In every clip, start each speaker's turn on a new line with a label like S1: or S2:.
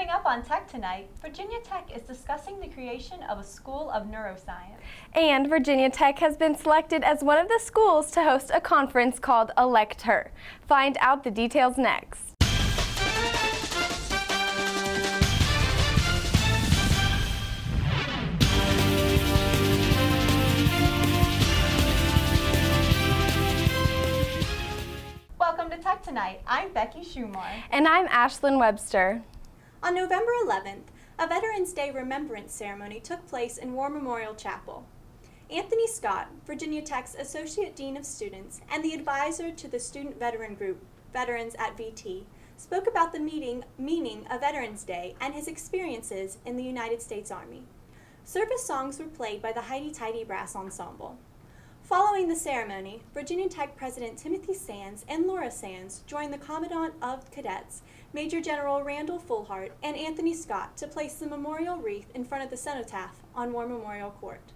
S1: Coming up on Tech Tonight, Virginia Tech is discussing the creation of a School of Neuroscience.
S2: And Virginia Tech has been selected as one of the schools to host a conference called Elect Her. Find out the details next.
S1: Welcome to Tech Tonight. I'm Becky Schumar.
S2: And I'm Ashlyn Webster.
S3: On November 11th, a Veterans Day Remembrance Ceremony took place in War Memorial Chapel. Anthony Scott, Virginia Tech's Associate Dean of Students and the advisor to the Student Veteran Group, Veterans at VT, spoke about the meaning of Veterans Day and his experiences in the United States Army. Service songs were played by the Highty Tighty Brass Ensemble. Following the ceremony, Virginia Tech President Timothy Sands and Laura Sands joined the Commandant of Cadets, Major General Randall Fullhart, and Anthony Scott to place the memorial wreath in front of the cenotaph on War Memorial Court.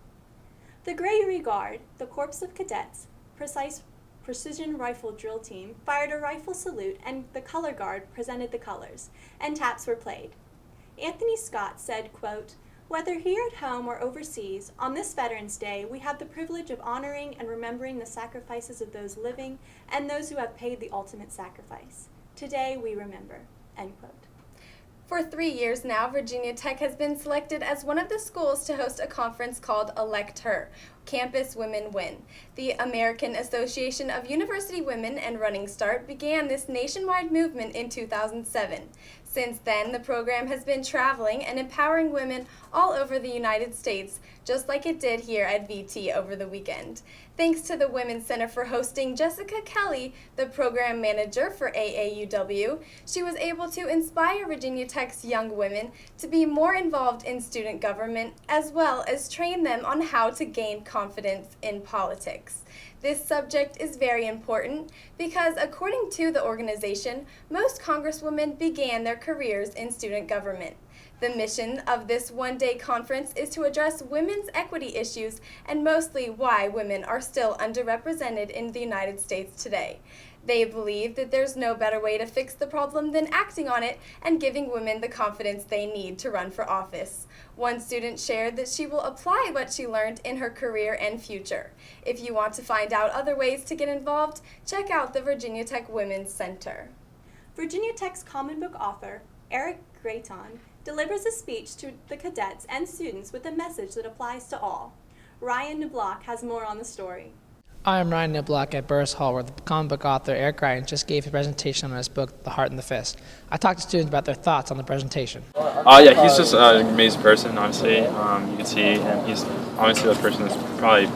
S3: The Grey Guard, the Corps of Cadets, Precision Rifle Drill Team, fired a rifle salute, and the Color Guard presented the colors, and taps were played. Anthony Scott said, quote, "Whether here at home or overseas, on this Veterans Day, we have the privilege of honoring and remembering the sacrifices of those living and those who have paid the ultimate sacrifice. Today we remember," end quote.
S2: For 3 years now, Virginia Tech has been selected as one of the schools to host a conference called Elect Her, Campus Women Win. The American Association of University Women and Running Start began this nationwide movement in 2007. Since then, the program has been traveling and empowering women all over the United States, just like it did here at VT over the weekend. Thanks to the Women's Center for hosting Jessica Kelly, the program manager for AAUW, she was able to inspire Virginia Tech's young women to be more involved in student government, as well as train them on how to gain confidence in politics. This subject is very important because, according to the organization, most congresswomen began their careers in student government. The mission of this one-day conference is to address women's equity issues and mostly why women are still underrepresented in the United States today. They believe that there's no better way to fix the problem than acting on it and giving women the confidence they need to run for office. One student shared that she will apply what she learned in her career and future. If you want to find out other ways to get involved, check out the Virginia Tech Women's Center.
S3: Virginia Tech's common book author, Eric Grayton, delivers a speech to the cadets and students with a message that applies to all. Ryan Niblock has more on the story.
S4: I'm Ryan Niblock at Burris Hall, where the comic book author Eric Ryan just gave a presentation on his book, The Heart and the Fist. I talked to students about their thoughts on the presentation.
S5: Yeah, he's just an amazing person, obviously. You can see, and he's obviously a person that's probably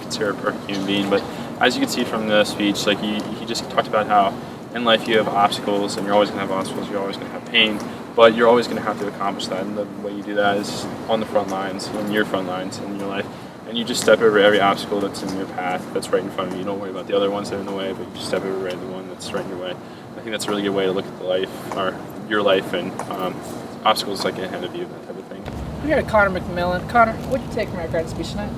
S5: considered a perfect human being. But as you can see from the speech, like he just talked about how in life you have obstacles, and you're always going to have obstacles, you're always going to have pain, but you're always going to have to accomplish that. And the way you do that is on the front lines, on your front lines in your life. And you just step over every obstacle that's in your path, that's right in front of you. You don't worry about the other ones that are in the way, but you just step over the one that's right in your way. I think that's a really good way to look at the life, or your life, and obstacles like ahead of you, that type of thing.
S4: We got Connor McMillan. Connor, what did you take from Eric Ryan's speech tonight?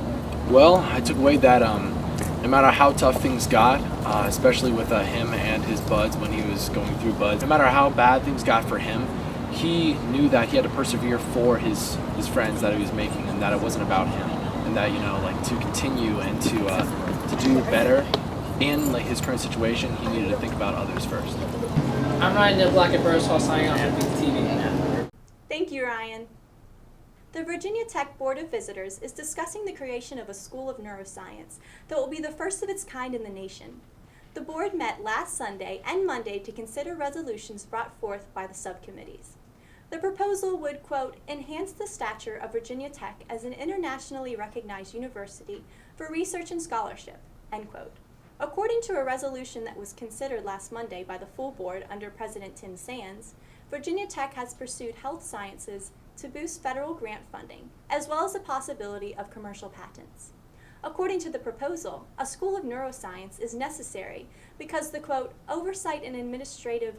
S6: Well, I took away that no matter how tough things got, especially with him and his buds when he was going through buds, no matter how bad things got for him, he knew that he had to persevere for his friends that he was making, and that it wasn't about him. And that, to continue and to do better in his current situation, he needed to think about others first.
S4: I'm Ryan Niblock at Burris Hall, signing off for TV.
S3: Thank you, Ryan. The Virginia Tech Board of Visitors is discussing the creation of a School of Neuroscience that will be the first of its kind in the nation. The board met last Sunday and Monday to consider resolutions brought forth by the subcommittees. The proposal would, quote, enhance the stature of Virginia Tech as an internationally recognized university for research and scholarship, end quote. According to a resolution that was considered last Monday by the full board under President Tim Sands, Virginia Tech has pursued health sciences to boost federal grant funding, as well as the possibility of commercial patents. According to the proposal, a School of Neuroscience is necessary because the, quote, oversight and administration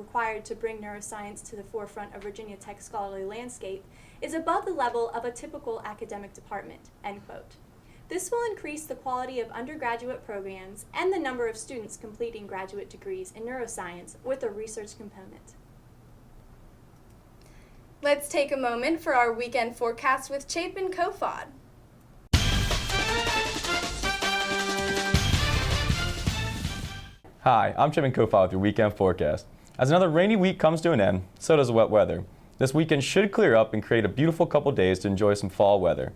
S3: required to bring neuroscience to the forefront of Virginia Tech's scholarly landscape is above the level of a typical academic department, end quote. This will increase the quality of undergraduate programs and the number of students completing graduate degrees in neuroscience with a research component.
S2: Let's take a moment for our weekend forecast with Chapin Kofod.
S7: Hi, I'm Chapin Kofod with your weekend forecast. As another rainy week comes to an end, so does the wet weather. This weekend should clear up and create a beautiful couple days to enjoy some fall weather.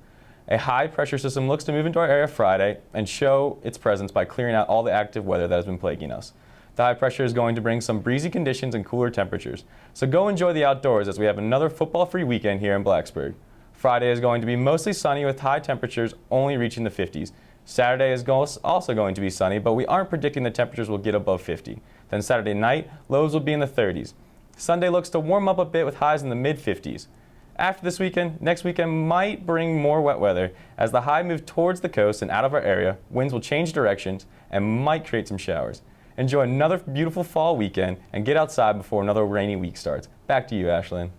S7: A high pressure system looks to move into our area Friday and show its presence by clearing out all the active weather that has been plaguing us. The high pressure is going to bring some breezy conditions and cooler temperatures. So go enjoy the outdoors as we have another football-free weekend here in Blacksburg. Friday is going to be mostly sunny with high temperatures only reaching the 50s. Saturday is also going to be sunny, but we aren't predicting the temperatures will get above 50. Then Saturday night, lows will be in the 30s. Sunday looks to warm up a bit with highs in the mid-50s. After this weekend, next weekend might bring more wet weather. As the high moves towards the coast and out of our area, winds will change directions and might create some showers. Enjoy another beautiful fall weekend and get outside before another rainy week starts. Back to you, Ashlyn.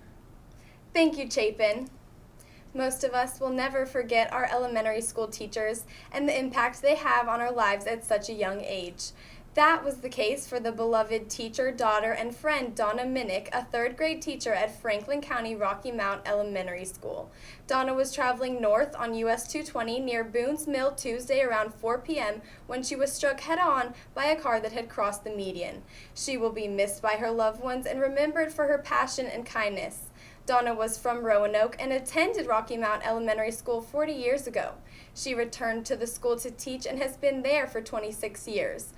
S2: Thank you, Chapin. Most of us will never forget our elementary school teachers and the impact they have on our lives at such a young age. That was the case for the beloved teacher, daughter, and friend Donna Minnick, a third-grade teacher at Franklin County Rocky Mount Elementary School. Donna was traveling north on US 220 near Boone's Mill Tuesday around 4 p.m. when she was struck head-on by a car that had crossed the median. She will be missed by her loved ones and remembered for her passion and kindness. Donna was from Roanoke and attended Rocky Mount Elementary School 40 years ago. She returned to the school to teach and has been there for 26 years.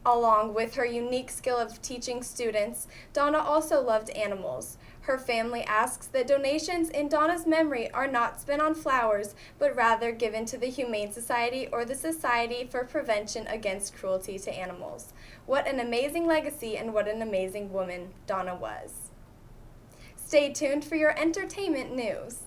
S2: Along with her unique skill of teaching students, Donna also loved animals. Her family asks that donations in Donna's memory are not spent on flowers, but rather given to the Humane Society or the Society for Prevention Against Cruelty to Animals. What an amazing legacy and what an amazing woman Donna was. Stay tuned for your entertainment news.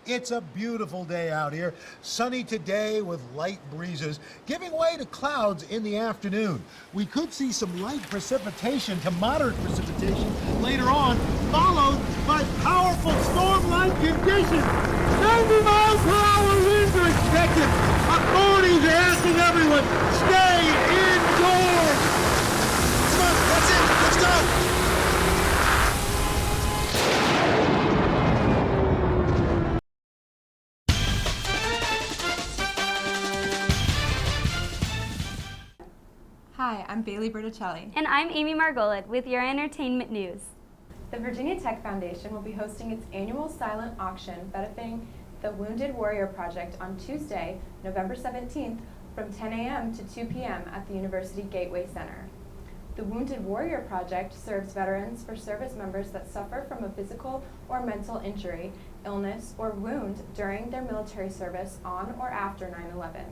S8: It's a beautiful day out here. Sunny today with light breezes, giving way to clouds in the afternoon. We could see some light precipitation to moderate precipitation later on, followed by powerful storm-like conditions. 90 miles per hour winds are expected. Authorities are asking everyone, stay indoors. Come on, that's it. Let's go.
S9: Hi, I'm Bailey Berticelli.
S10: And I'm Amy Margolid with your entertainment news.
S9: The Virginia Tech Foundation will be hosting its annual silent auction benefiting the Wounded Warrior Project on Tuesday, November 17th from 10 a.m. to 2 p.m. at the University Gateway Center. The Wounded Warrior Project serves veterans for service members that suffer from a physical or mental injury, illness, or wound during their military service on or after 9/11.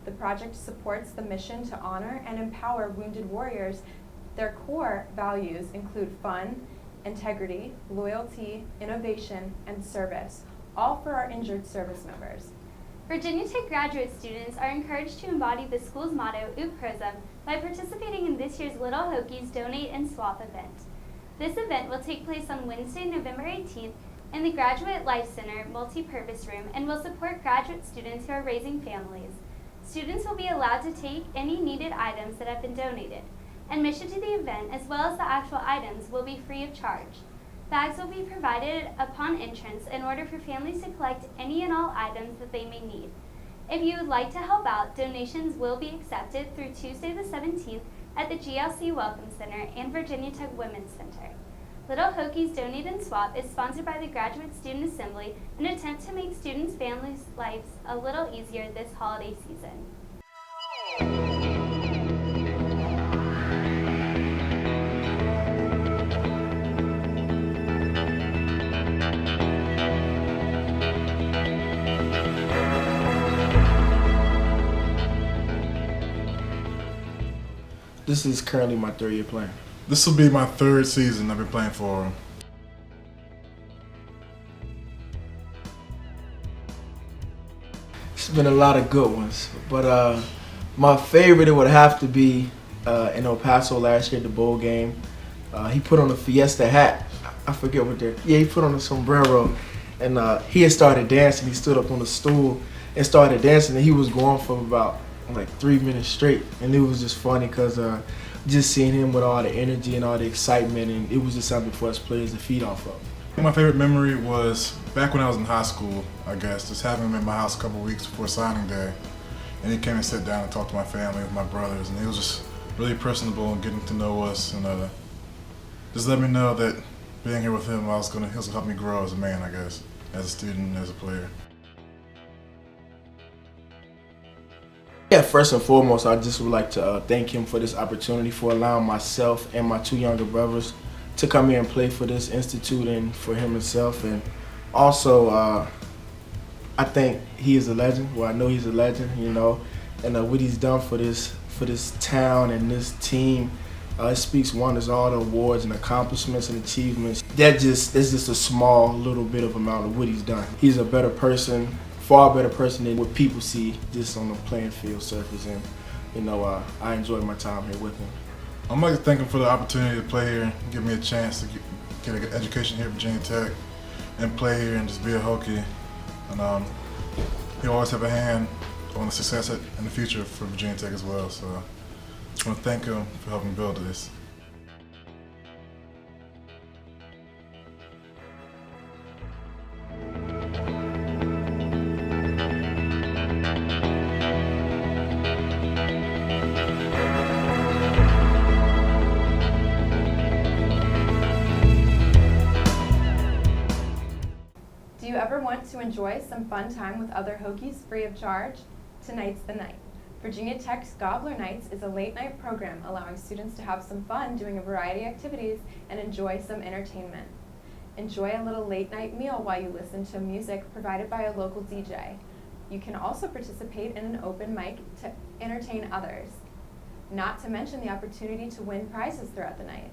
S9: The project supports the mission to honor and empower wounded warriors. Their core values include fun, integrity, loyalty, innovation, and service, all for our injured service members.
S10: Virginia Tech graduate students are encouraged to embody the school's motto, Ut Prosum, by participating in this year's Little Hokies Donate and Swap event. This event will take place on Wednesday, November 18th in the Graduate Life Center multi-purpose room and will support graduate students who are raising families. Students will be allowed to take any needed items that have been donated. Admission to the event, as well as the actual items, will be free of charge. Bags will be provided upon entrance in order for families to collect any and all items that they may need. If you would like to help out, donations will be accepted through Tuesday the 17th at the GLC Welcome Center and Virginia Tech Women's Center. Little Hokies Donate and Swap is sponsored by the Graduate Student Assembly, an attempt to make students' families' lives a little easier this holiday season.
S11: This is currently my third-year plan. This will be my third season I've been playing for him.
S12: It's been a lot of good ones, but my favorite it would have to be in El Paso last year at the bowl game. He put on a Fiesta hat. I forget what they're. Yeah, he put on a sombrero, and he had started dancing. He stood up on the stool and started dancing, and he was going for about like 3 minutes straight, and it was just funny because just seeing him with all the energy and all the excitement, and it was just something for us players to feed off of.
S11: My favorite memory was back when I was in high school, I guess, just having him in my house a couple of weeks before signing day. And he came and sat down and talked to my family, with my brothers, and he was just really personable and getting to know us, and just let me know that being here with him, he was gonna help me grow as a man, I guess, as a student and as a player.
S12: Yeah, first and foremost, I just would like to thank him for this opportunity, for allowing myself and my 2 younger brothers to come here and play for this institute and for him himself. And also, I think he is a legend. Well, I know he's a legend, you know, and what he's done for this town and this team, it speaks wonders. All the awards and accomplishments and achievements. That's just a small little bit of amount of what he's done. He's a better person, far better person than what people see just on the playing field surface. And you know, I enjoyed my time here with him.
S11: I'd like to thank him for the opportunity to play here, give me a chance to get an education here at Virginia Tech and play here and just be a Hokie. And he'll always have a hand on the success in the future for Virginia Tech as well. So I want to thank him for helping build this.
S9: Do you ever want to enjoy some fun time with other Hokies free of charge? Tonight's the night. Virginia Tech's Gobbler Nights is a late-night program allowing students to have some fun doing a variety of activities and enjoy some entertainment. Enjoy a little late-night meal while you listen to music provided by a local DJ. You can also participate in an open mic to entertain others, not to mention the opportunity to win prizes throughout the night.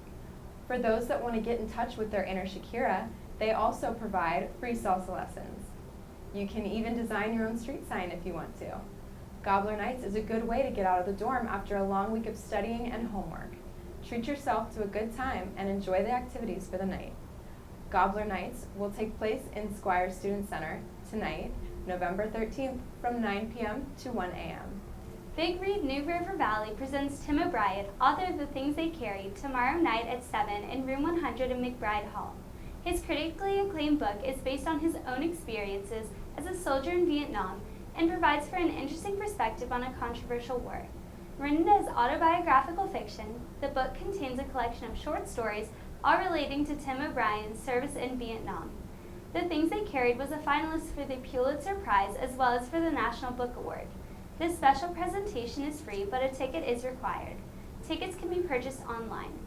S9: For those that want to get in touch with their inner Shakira, they also provide free salsa lessons. You can even design your own street sign if you want to. Gobbler Nights is a good way to get out of the dorm after a long week of studying and homework. Treat yourself to a good time and enjoy the activities for the night. Gobbler Nights will take place in Squire Student Center tonight, November 13th from 9 p.m. to 1 a.m.
S10: Big Read New River Valley presents Tim O'Brien, author of The Things They Carried, tomorrow night at 7 in room 100 in McBride Hall. His critically acclaimed book is based on his own experiences as a soldier in Vietnam and provides for an interesting perspective on a controversial war. Written as autobiographical fiction, the book contains a collection of short stories all relating to Tim O'Brien's service in Vietnam. The Things They Carried was a finalist for the Pulitzer Prize as well as for the National Book Award. This special presentation is free, but a ticket is required. Tickets can be purchased online.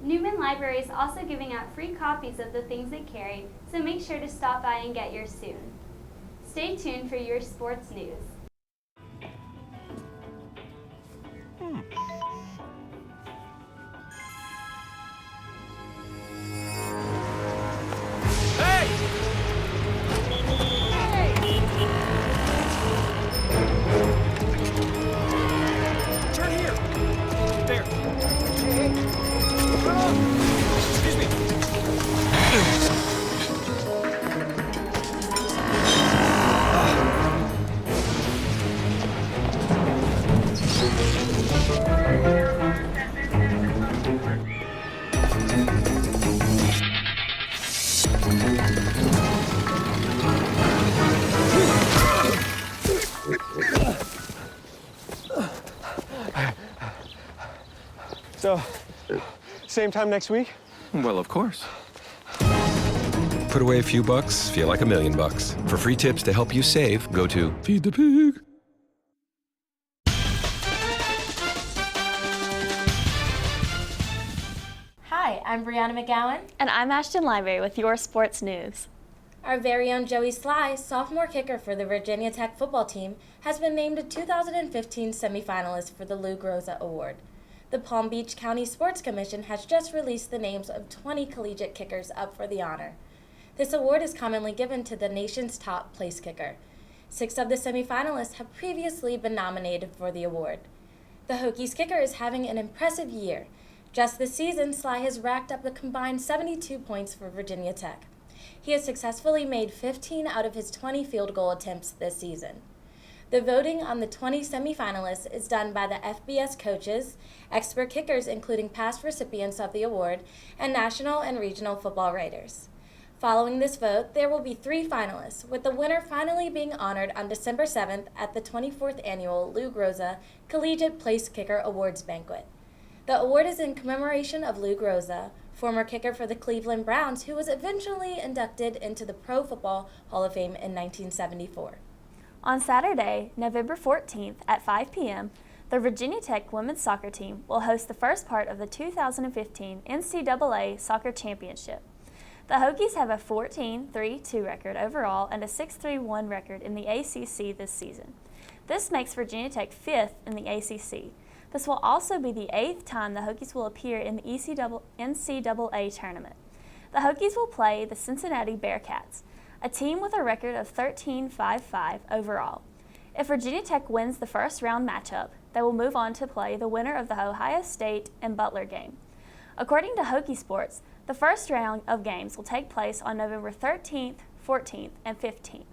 S10: Newman Library is also giving out free copies of The Things They Carried, so make sure to stop by and get yours soon. Stay tuned for your sports news.
S13: Turn here! There! Excuse me!
S14: So, same time next week?
S15: Well, of course. Put away a few bucks, feel like $1 million. For free tips to help you save, go to Feed the Pig.
S16: Hi, I'm Brianna McGowan.
S17: And I'm Ashton Library with your sports news.
S16: Our very own Joey Sly, sophomore kicker for the Virginia Tech football team, has been named a 2015 semifinalist for the Lou Groza Award. The Palm Beach County Sports Commission has just released the names of 20 collegiate kickers up for the honor. This award is commonly given to the nation's top place kicker. 6 of the semifinalists have previously been nominated for the award. The Hokies kicker is having an impressive year. Just this season, Sly has racked up a combined 72 points for Virginia Tech. He has successfully made 15 out of his 20 field goal attempts this season. The voting on the 20 semifinalists is done by the FBS coaches, expert kickers including past recipients of the award, and national and regional football writers. Following this vote, there will be 3 finalists, with the winner finally being honored on December 7th at the 24th Annual Lou Groza Collegiate Place Kicker Awards Banquet. The award is in commemoration of Lou Groza, former kicker for the Cleveland Browns, who was eventually inducted into the Pro Football Hall of Fame in 1974.
S17: On Saturday, November 14th at 5 p.m., the Virginia Tech women's soccer team will host the first part of the 2015 NCAA Soccer Championship. The Hokies have a 14-3-2 record overall and a 6-3-1 record in the ACC this season. This makes Virginia Tech 5th in the ACC. This will also be the 8th time the Hokies will appear in the NCAA tournament. The Hokies will play the Cincinnati Bearcats, a team with a record of 13-5-5 overall. If Virginia Tech wins the first round matchup, they will move on to play the winner of the Ohio State and Butler game. According to Hokie Sports, the first round of games will take place on November 13th, 14th, and 15th.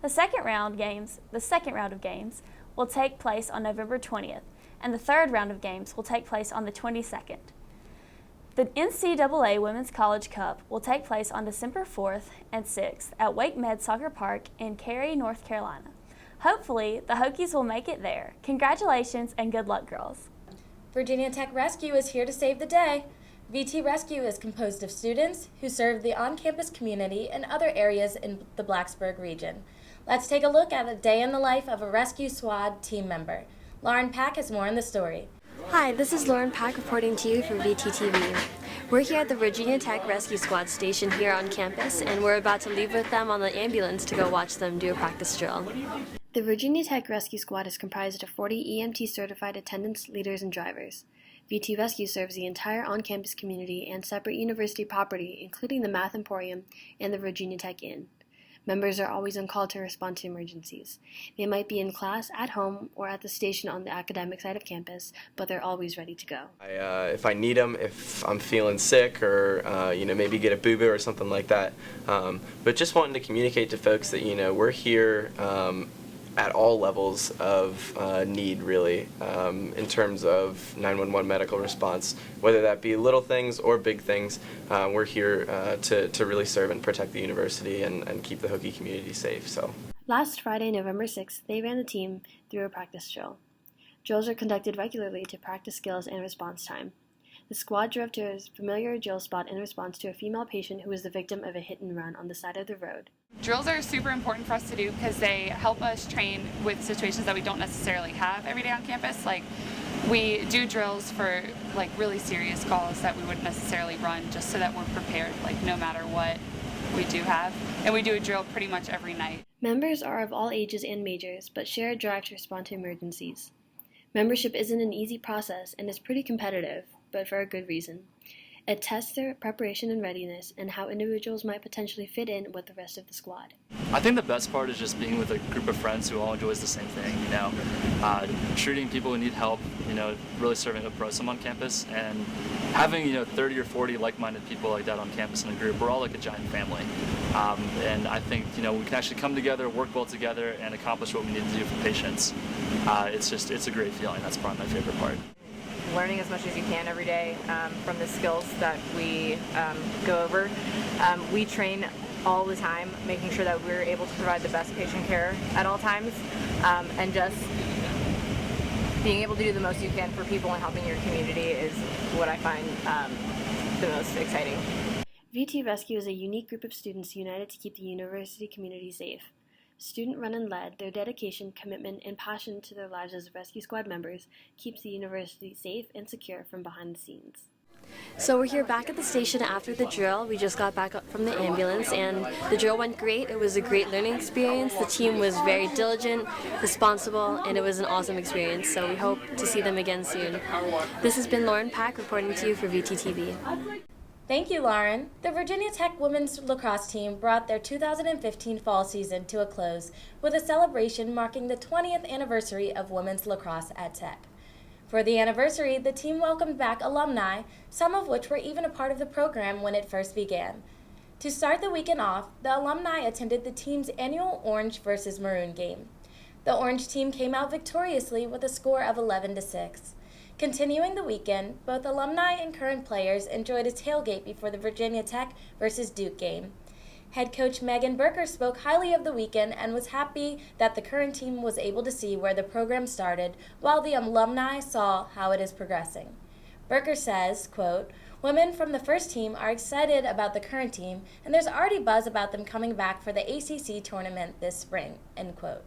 S17: The second round of games will take place on November 20th, and the third round of games will take place on the 22nd. The NCAA Women's College Cup will take place on December 4th and 6th at Wake Med Soccer Park in Cary, North Carolina. Hopefully, the Hokies will make it there. Congratulations and good luck, girls.
S16: Virginia Tech Rescue is here to save the day. VT Rescue is composed of students who serve the on-campus community and other areas in the Blacksburg region. Let's take a look at a day in the life of a rescue squad team member. Lauren Pack has more in the story.
S18: Hi, this is Lauren Pack reporting to you from VTTV. We're here at the Virginia Tech Rescue Squad station here on campus, and we're about to leave with them on the ambulance to go watch them do a practice drill. The Virginia Tech Rescue Squad is comprised of 40 EMT certified attendants, leaders, and drivers. VT Rescue serves the entire on-campus community and separate university property, including the Math Emporium and the Virginia Tech Inn. Members are always on call to respond to emergencies. They might be in class, at home, or at the station on the academic side of campus, but they're always ready to go.
S19: If I need them, if I'm feeling sick or, maybe get a boo-boo or something like that. But just wanting to communicate to folks that, we're here at all levels of need, really, in terms of 911 medical response, whether that be little things or big things. We're here to really serve and protect the university and keep the Hokie community safe. So.
S18: Last Friday, November 6th, they ran the team through a practice drill. Drills are conducted regularly to practice skills and response time. The squad drove to a familiar drill spot in response to a female patient who was the victim of a hit and run on the side of the road.
S20: Drills are super important for us to do because they help us train with situations that we don't necessarily have every day on campus. Like, we do drills for really serious calls that we wouldn't necessarily run, just so that we're prepared, no matter what we do have. And we do a drill pretty much every night.
S18: Members are of all ages and majors, but share a drive to respond to emergencies. Membership isn't an easy process and is pretty competitive, but for a good reason. It tests their preparation and readiness and how individuals might potentially fit in with the rest of the squad.
S21: I think the best part is just being with a group of friends who all enjoys the same thing, treating people who need help, really serving up prosim on campus, and having, 30 or 40 like-minded people like that on campus in a group. We're all like a giant family. And I think, we can actually come together, work well together, and accomplish what we need to do for patients. It's a great feeling. That's probably my favorite part.
S22: Learning as much as you can every day from the skills that we go over. We train all the time, making sure that we're able to provide the best patient care at all times, and just being able to do the most you can for people and helping your community is what I find the most exciting.
S18: VT Rescue is a unique group of students united to keep the university community safe. Student-run and led, their dedication, commitment, and passion to their lives as rescue squad members keeps the university safe and secure from behind the scenes. So we're here back at the station after the drill. We just got back up from the ambulance and the drill went great. It was a great learning experience. The team was very diligent, responsible, and it was an awesome experience. So we hope to see them again soon. This has been Lauren Pack reporting to you for VTTV.
S16: Thank you, Lauren. The Virginia Tech women's lacrosse team brought their 2015 fall season to a close with a celebration marking the 20th anniversary of women's lacrosse at Tech. For the anniversary, the team welcomed back alumni, some of which were even a part of the program when it first began. To start the weekend off, the alumni attended the team's annual Orange versus Maroon game. The Orange team came out victoriously with a score of 11-6. Continuing the weekend, both alumni and current players enjoyed a tailgate before the Virginia Tech versus Duke game. Head coach Megan Berker spoke highly of the weekend and was happy that the current team was able to see where the program started while the alumni saw how it is progressing. Berker says, quote, "Women from the first team are excited about the current team and there's already buzz about them coming back for the ACC tournament this spring," end quote.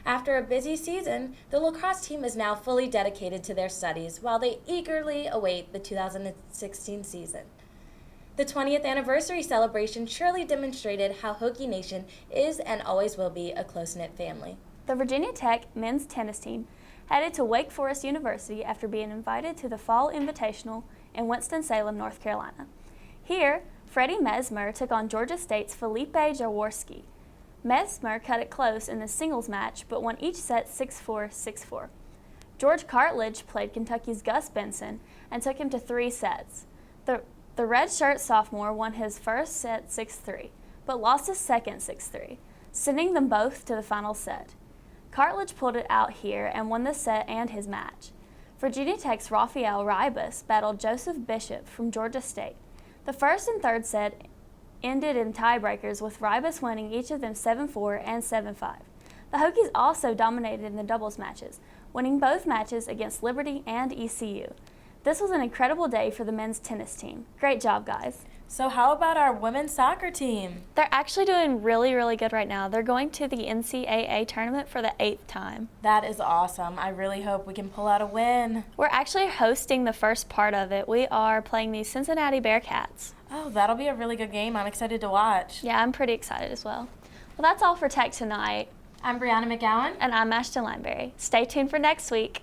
S16: After a busy season, the lacrosse team is now fully dedicated to their studies while they eagerly await the 2016 season. The 20th anniversary celebration surely demonstrated how Hokie Nation is and always will be a close-knit family.
S17: The Virginia Tech men's tennis team headed to Wake Forest University after being invited to the Fall Invitational in Winston-Salem, North Carolina. Here, Freddie Mesmer took on Georgia State's Felipe Jaworski. Mesmer cut it close in the singles match, but won each set 6-4, 6-4. George Cartledge played Kentucky's Gus Benson and took him to 3 sets. The redshirt sophomore won his first set 6-3, but lost his second 6-3, sending them both to the final set. Cartledge pulled it out here and won the set and his match. Virginia Tech's Rafael Ribas battled Joseph Bishop from Georgia State. The first and third set ended in tiebreakers with Ribas winning each of them 7-4 and 7-5. The Hokies also dominated in the doubles matches, winning both matches against Liberty and ECU. This was an incredible day for the men's tennis team. Great job, guys.
S16: So how about our women's soccer team?
S17: They're actually doing really, really good right now. They're going to the NCAA tournament for the 8th time.
S16: That is awesome. I really hope we can pull out a win.
S17: We're actually hosting the first part of it. We are playing the Cincinnati Bearcats.
S16: Oh, that'll be a really good game. I'm excited to watch.
S17: Yeah, I'm pretty excited as well. Well, that's all for Tech Tonight.
S16: I'm Brianna McGowan.
S17: And I'm Ashton Lineberry. Stay tuned for next week.